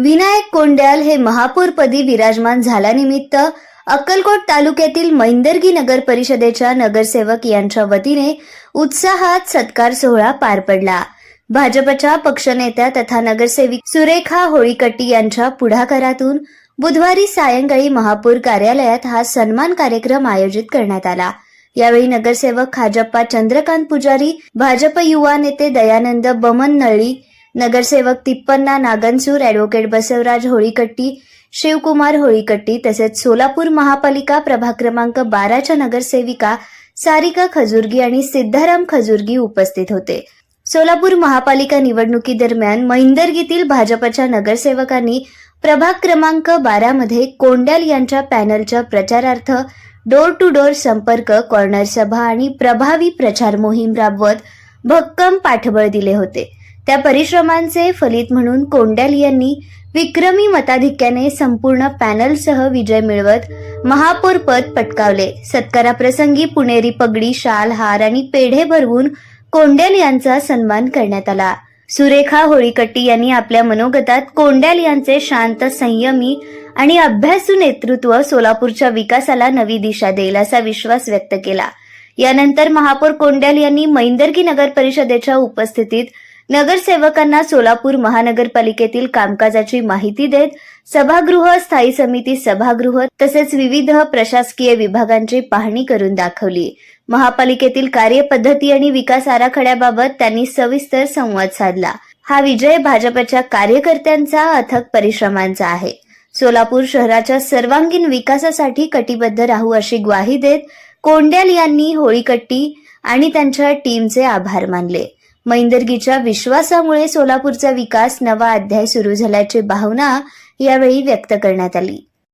विनायक कोंड्याल हे महापौरपदी विराजमान झाल्यानिमित्त अक्कलकोट तालुक्यातील मैंदर्गी नगर परिषदेच्या नगरसेवक यांच्या वतीने उत्साहात सत्कार सोहळा पार पडला। भाजपच्या पक्षनेत्या तथा नगरसेविका सुरेखा होळीकट्टी यांच्या पुढाकारातून बुधवारी सायंकाळी महापौर कार्यालयात हा सन्मान कार्यक्रम आयोजित करण्यात आला। यावेळी नगरसेवक खाजप्पा चंद्रकांत पुजारी, भाजप युवा नेते दयानंद बमन नळी, नगरसेवक तिप्पन्ना नागनसूर, ॲडव्होकेट बसवराज होळीकट्टी, शिवकुमार होळीकट्टी तसेच सोलापूर महापालिका प्रभाग क्रमांक 12च्या नगरसेविका सारिका खजुर्गी आणि सिद्धाराम खजुर्गी उपस्थित होते। सोलापूर महापालिका निवडणुकीदरम्यान मैंदर्गीतील भाजपच्या नगरसेवकांनी प्रभाग क्रमांक 12 मध्ये कोंड्याल यांच्या पॅनलच्या प्रचारार्थ डोर टू डोर संपर्क, कॉर्नर सभा आणि प्रभावी प्रचार मोहीम राबवत भक्कम पाठबळ दिले होते। त्या परिश्रमांचे फलित म्हणून कोंड्याल यांनी विक्रमी मताधिक्याने संपूर्ण पॅनलसह विजय मिळवत महापौर पद पटकावले। सत्काराप्रसंगी पुणेरी पगडी, शाल, हार आणि पेढे भरवून कोंड्याल यांचा सन्मान करण्यात आला। सुरेखा होळीकट्टी यांनी आपल्या मनोगतात कोंड्याल यांचे शांत, संयमी आणि अभ्यासू नेतृत्व सोलापूरच्या विकासाला नवी दिशा देईल असा विश्वास व्यक्त केला। यानंतर महापौर कोंड्याल यांनी मैंदर्गी नगर परिषदेच्या उपस्थितीत नगरसेवकांना सोलापूर महानगरपालिकेतील कामकाजाची माहिती देत सभागृह, स्थायी समिती सभागृह तसेच विविध प्रशासकीय विभागांची पाहणी करून दाखवली। महापालिकेतील कार्यपद्धती आणि विकास आराखड्याबाबत त्यांनी सविस्तर संवाद साधला। हा विजय भाजपच्या कार्यकर्त्यांचा, अथक परिश्रमांचा आहे। सोलापूर शहराच्या सर्वांगीण विकासासाठी कटिबद्ध राहू अशी ग्वाही देत कोंड्याल यांनी होळीकट्टी आणि त्यांच्या टीमचे आभार मानले। मैंदर्गीच्या विश्वासामुळे सोलापूरचा विकास नवा अध्याय सुरू झाल्याची भावना यावेळी व्यक्त करण्यात आली।